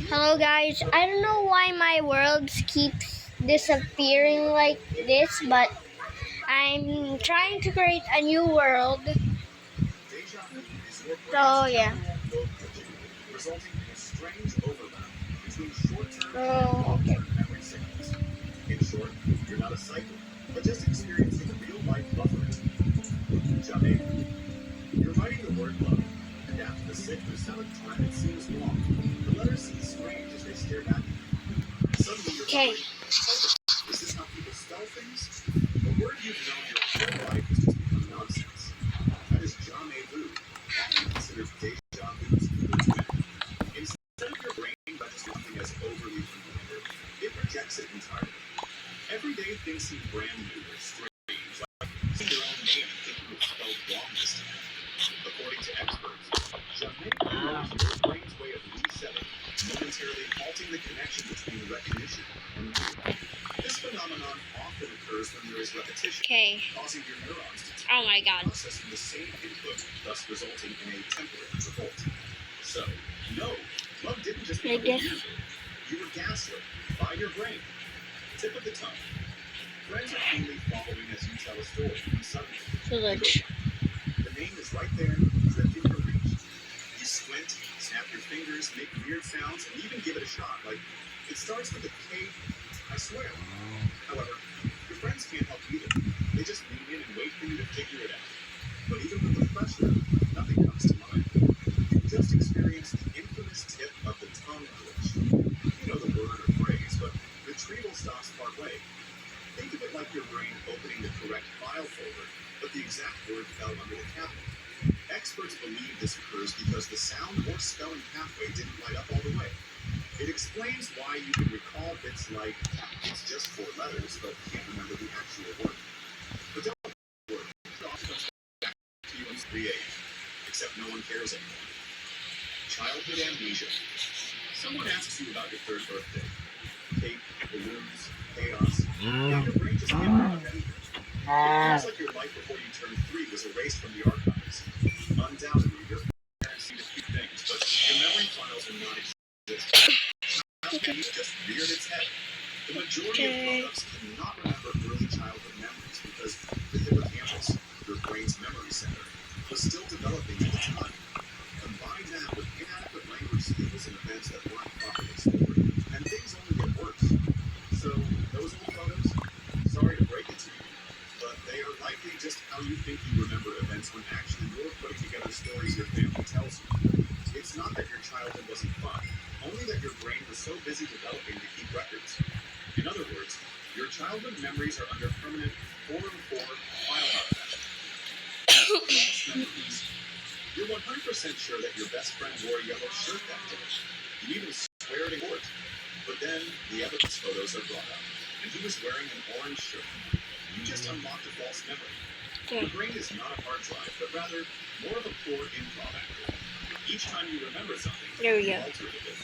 Hello guys, I don't know why my worlds keeps disappearing like this, but I'm trying to create a new world. So yeah. Oh, okay. In short, you're not a cycle, but just experiencing real life buffering. Jamais. You're writing the word love, and after the sixth or seventh time it seems wrong. The letters seem strange as they stare back at you. Suddenly you're Okay. wondering, is this how people spell things? A word you've known your whole life has just become nonsense. That is jamais vu, often considered deja vu's evil twin. Instead of your brain registering something as overly familiar, it rejects it entirely. Everyday things seem brand new or strange, like seeing your own name and thinking it's spelled wrong this time. According to experts, jamais is your brain's way of resetting, momentarily halting the connection between recognition and memory. This phenomenon often occurs when there is repetition, Okay. causing your neurons to Oh my god. processing the same input, thus resulting in a temporary revolt. So, no, love didn't just become a weird word. You were gaslit by your brain. Tip of the tongue. Friends are keenly following as you tell a story, and suddenly, Village. the name is right there, within your reach. You squint, snap your fingers, make weird sounds, and even give it a shot. Like, it starts with a K, I swear. However, your friends can't help either. They just lean in and wait for you to figure it out. But even with the pressure, nothing comes to mind. You've just experienced the infamous tip of the tongue glitch. You know the word or phrase, but retrieval stops partway. Think of it like your brain opening the correct file folder, but the exact word fell under the cabinet. Experts believe this occurs because the sound or spelling pathway didn't light up all the way. It explains why you can recall bits like, it's just four letters, but can't remember the actual word. But don't worry, it often comes back to you in 3 age, except no one cares anymore. Childhood amnesia. Someone asks you about your third birthday. Cake, balloons, chaos, and your brain just can't remember anything. It feels like your life before you turned 3 was erased from the archives. Undoubtedly, your parents see a few things, but your memory files are non-existent. Childhood just reared its head. The majority of grown-ups cannot remember early childhood memories because the hippocampus, your brain's memory center, was still developing at the time. Combine that with inadequate language skills and events that weren't properly stored, and things only get worse. So, those old photos? Sorry to break it to you, but they are likely just how you think you remember events when actually you're putting together stories your family tells you. It's not that your childhood wasn't fun, only that your brain was so busy developing to keep records. In other words, your childhood memories are under permanent 404 file archive. False memories. You're 100% sure that your best friend wore a yellow shirt that day. You even swear it in court. But then the evidence photos are brought up, and he was wearing an orange shirt. You just unlocked a false memory. Okay. The brain is not a hard drive, but rather more of a poor improv actor. Each time you remember something, There we you go. alter it a bit.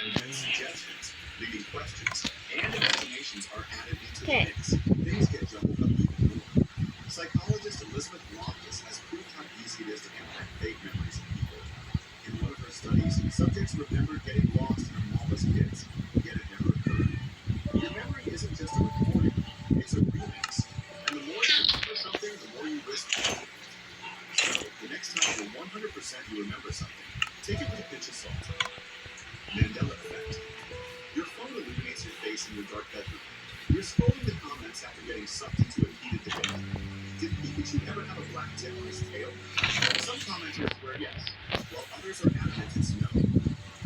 And then suggestions, leading questions, and imaginations are added into the Okay. mix. Things get jumbled up even more. Psychologist Elizabeth Loftus has proved how easy it is to implant fake memories in people. In one of her studies, subjects remembered getting lost in a mall as kids, yet it never occurred. Your memory isn't just a recording, it's a remix. And the more you remember something, the more you risk forgetting it. So, the next time you're 100% you remember something, take it with a pinch of salt. Mandela effect. Your phone illuminates your face in your dark bedroom. You're scrolling the comments after getting sucked into a heated debate. Did Pikachu ever have a black tip on his tail? Some commenters swear yes, while others are adamant it's no.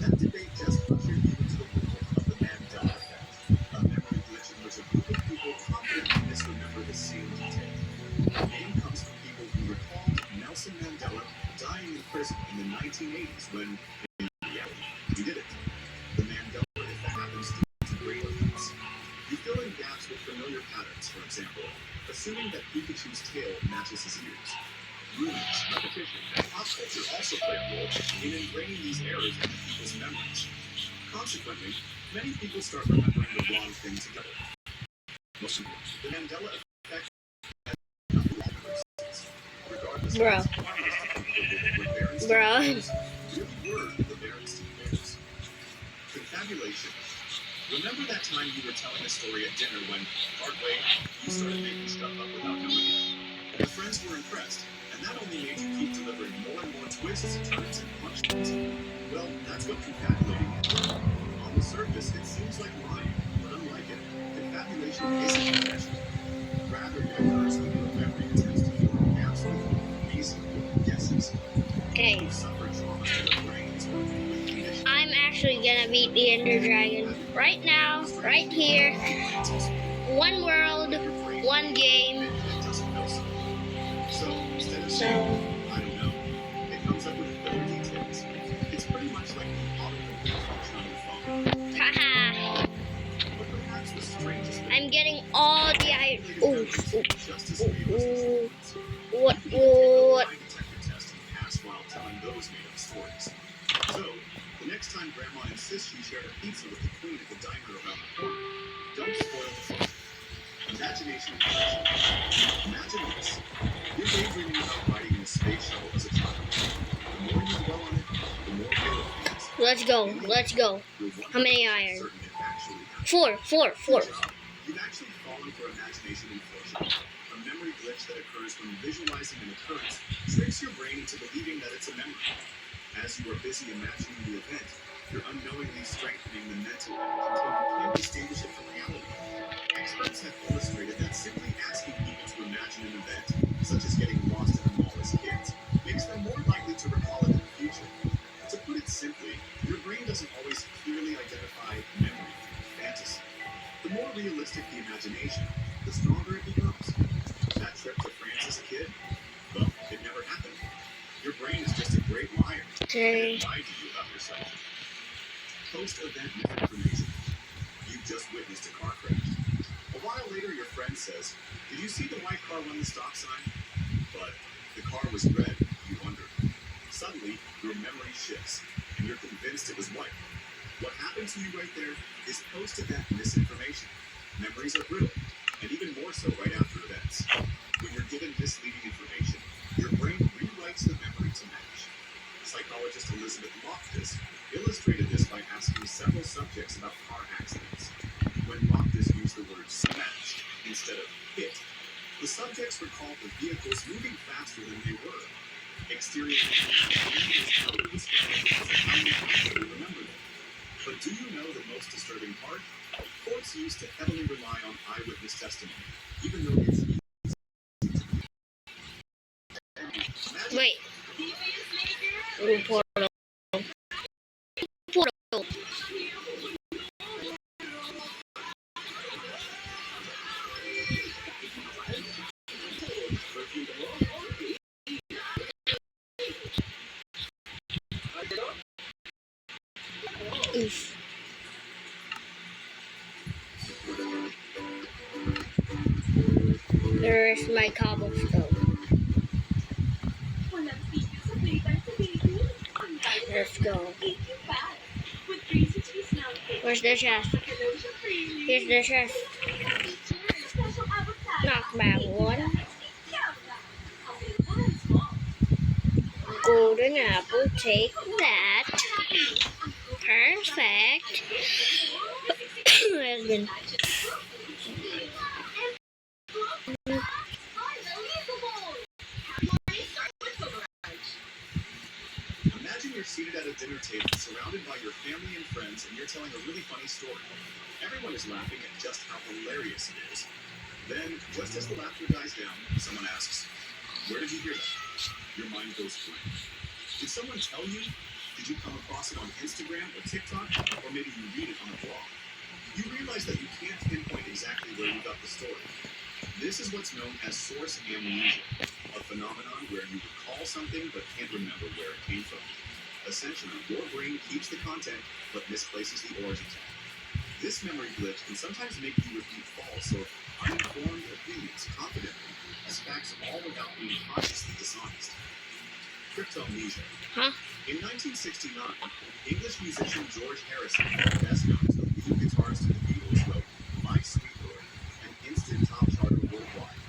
That debate just ushered you into the world of the Mandela effect, a memory glitch in which a group of people confidently misremember the same detail. The name comes from people who recalled Nelson Mandela dying in prison in the 1980s when, in reality, he didn't. The Mandela effect happens due to brain effects. You fill in gaps with familiar patterns, for example, assuming that Pikachu's tail matches his ears. Rumors, repetition, and pop culture also play a role in ingraining these errors into people's memories. Consequently, many people start remembering the wrong thing together. Most people, the Mandela effect has become reversals. Regardless of Bro. its harmless to people with Berenstain Bro. Bears, really were the Berenstain Bears. Confabulation. Remember that time you were telling a story at dinner when, partway, you started making stuff up without knowing it? Your friends were impressed, and that only made you keep delivering more and more twists, turns, and punchlines. Well, that's what confabulating is. On the surface, it seems like lying, but unlike it, confabulation isn't confession. Rather, it occurs when your memory attempts to fill in gaps with reasonable guesses. Okay. You've suffered traumas to your brains with conditioning. I'm actually gonna beat the Ender Dragon right now, right here. One world, one game. So instead of saying, I don't know, it comes up with filler details. It's pretty much like the autocomplete function on your phone. Haha. But perhaps the strangest thing I'm getting all the just as realistic. What? You can even take a lie detector test and pass while telling those made-up stories. So, the next time Grandma insists you share a pizza with the queen at the diner around the corner, don't spoil the fun. Imagination in action. Imagine this. You're daydreaming about riding in a space shuttle as a child. The more you dwell on it, the more real it feels. Let's go. Let's go. How many iron? Certain it actually happened. Four. Good job. You've actually fallen for imagination inflation, a memory glitch that occurs when visualizing an occurrence tricks your brain into believing that it's a memory. As you are busy imagining the event, you're unknowingly strengthening the mental image until you can't distinguish it from reality. Experts have illustrated that simply asking people to imagine an event, such as getting lost in a mall as kids, makes them more likely to recall it in the future. To put it simply, your brain doesn't always clearly identify memory from fantasy. The more realistic the imagination, the stronger it becomes. That trip to France as a kid? Well, it never happened. Your brain is just a great liar. Okay. And it lied to you about yourself. Post-event misinformation. You've just witnessed a car crash. A while later, your friend says, "Did you see the white car run the stop sign?" But the car was red, you wondered. Suddenly, your memory shifts, and you're convinced it was white. What happened to you right there is post-event misinformation. Memories are brittle, and even more so right after events. When you're given misleading information, your brain rewrites the memory to match. Psychologist Elizabeth Loftus illustrated this by asking several subjects about car accidents. When Loftus used the word smashed instead of hit, the subjects recalled the vehicles moving faster than they were. Exterior images how it was how you actually remembered it. But do you know the most disturbing part? Courts used to heavily rely on eyewitness testimony, even though it's easy to imagine. Wait. Portal. Portal. Oof. There's my cobblestone. Let's go. Where's the chest? Here's the chest. Knockback one. Golden apple, take that. Perfect. Husband. Imagine you're seated at a dinner table surrounded by your family and friends and you're telling a really funny story. Everyone is laughing at just how hilarious it is. Then, just as the laughter dies down, someone asks, "Where did you hear that?" Your mind goes blank. Did someone tell you? Did you come across it on Instagram or TikTok? Or maybe you read it on a blog? You realize that you can't pinpoint exactly where you got the story. This is what's known as source amnesia, a phenomenon where you recall something but can't remember where it came from. Essentially, your brain keeps the content but misplaces the origin tag. This memory glitch can sometimes make you repeat false or uninformed opinions confidently as facts, all without being consciously dishonest. Cryptomnesia. Huh? In 1969, English musician George Harrison, best known as the lead guitarist of the Beatles, wrote "My Sweet Lord," an instant top charter worldwide.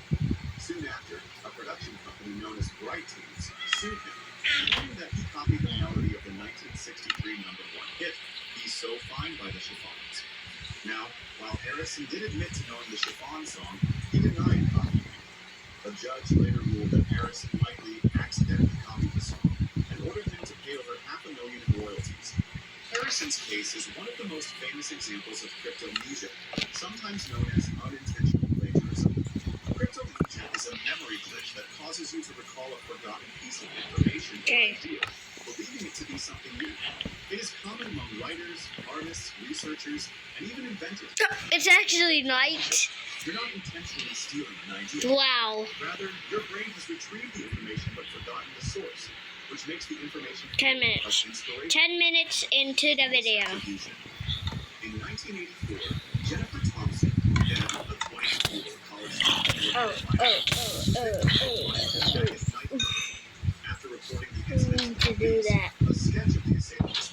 Soon after, a production company known as Bright Tunes sued him, claiming that he copied the melody of the 1963 #1 hit, "He's so fined by the chiffons. Now, while Harrison did admit to knowing the chiffon song, he denied copying it. A judge later ruled that Harrison likely accidentally copied the song and ordered him to pay over $500,000 in royalties. Harrison's case is one of the most famous examples of cryptomnesia, sometimes known as unintentional plagiarism. Cryptomnesia is a memory glitch that causes you to recall a forgotten piece of information or idea, believing it to be something new. It is common among writers, artists, researchers, and even inventors. It's actually night. You're not intentionally stealing an idea. Wow. Rather, your brain has retrieved the information but forgotten the source, which makes the information 10 minutes. 10 minutes into the video. In 1984, Jennifer Thompson, then a 22-year-old college student, after reporting the incident to do that. a sketch of the assailants.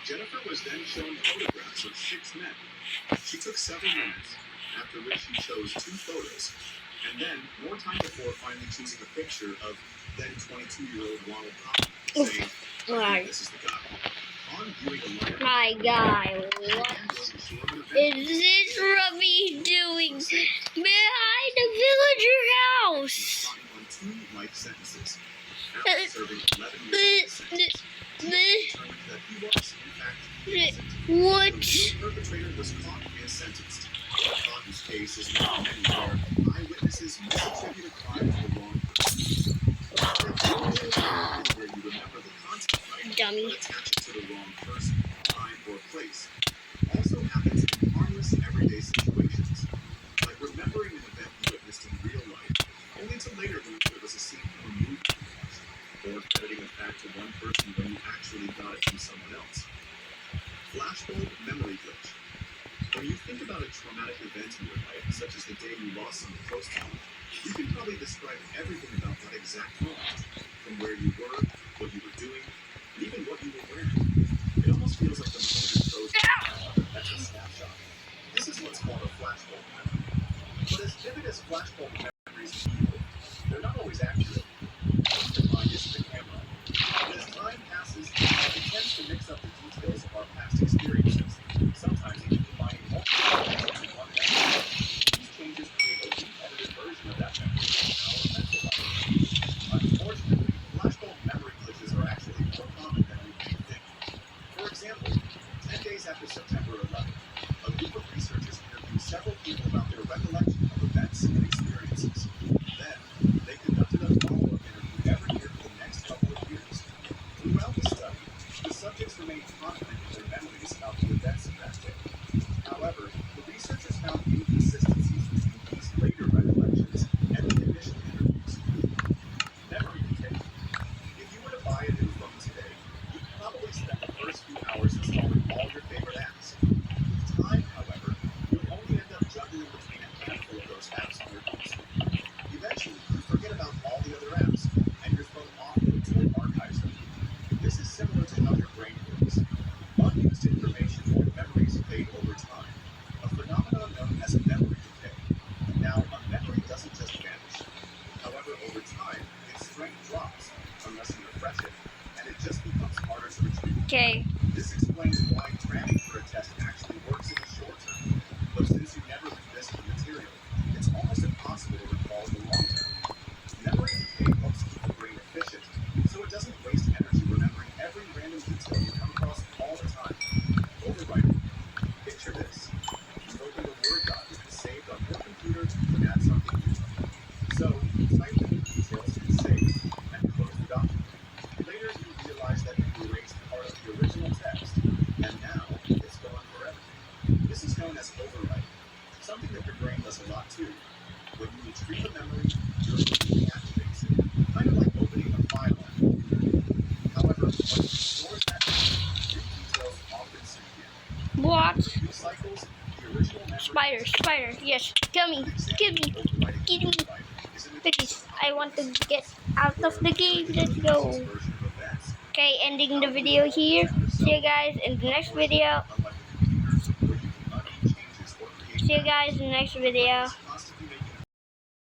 Jennifer was then shown photographs of 6 men. She took several minutes, after which she chose 2 photos, and then more time before finally choosing a picture of then 22-year-old Ronald Hoffman, saying, Right. "This is the guy." On viewing a lineup, My guy, what is this Ruby doing behind the villager house? on 2 life sentences. After serving 11 years in sentence, determined that he was, in fact, innocent. What? The real perpetrator was caught and sentenced. Cotton's case is one of many where eyewitnesses misattribute a crime to the wrong person. Where you remember the content right, Dummy. but attach it to the wrong person, time, or place. Also happens in harmless everyday situations, like remembering an event you witnessed in real life, only to later believe it was a scene from a movie you watched, or crediting a fact to one person when you actually got it from someone else. Flashbulb memory glitch. When you think about a traumatic event in your life, such as the day you lost someone close to you, you can probably describe everything about that exact moment, from where you were, what you were doing, and even what you were wearing. It almost feels like the moment is frozen. That's a snapshot. This is what's called a flashbulb memory. But as vivid as flashbulb memories can be, they're not always accurate. What you find is the camera. And as time passes, it tends to mix up the details of our past experiences, sometimes even combining multiple memories into one memory. These changes create a re-edited version of that memory in our mental life. Unfortunately, flashbulb memory glitches are actually more common than we may think. For example, 10 days after September 11th, a group of researchers interviewed several people about their recollection of events and experiences. Then, they conducted a follow-up interview every year for the next couple of years. Throughout the study, the subjects remained confident in their memories about the events of that day. However, the researchers found inconsistencies between these later recollections and the initial interviews. Memory decay. If you were to buy a new phone today, you'd probably spend the first few hours installing all your favorite apps. With time, however, you'll only end up juggling between a handful of those apps on your home screen. Eventually, you forget about all the other apps, and your phone offloads or archives them. This is similar to how your brain works. Unused information or memories fade over time, a phenomenon known as memory decay. Now, a memory doesn't just vanish. However, over time, its strength drops unless you refresh it, and it just becomes harder to retrieve. Okay. This explains why cramming for a test actually works in the short term, but since you never revisit the material, it's almost impossible to recall in the long term. Memory decay helps keep the brain efficient, so it doesn't waste energy remembering every random detail you come across all the time. Overwriting. Picture this. You opened a Word document saved on your computer and add something new. So, type the new details and save, and close the document. Later, you realize that you erased part of the original text, and now it's gone forever. This is known as overwriting, something that your brain does a lot too. When you retrieve a memory, your brain reactivates it, kind of like opening a file on your computer. However, when you restore that memory, new details often sink in. What? Recycles the original memory. Spider, yes. Kill me. Kill me. Kill me. Please, I want to get out of the game. Let's go. Okay, ending the video here. See you guys in the next video. See you guys in the next video.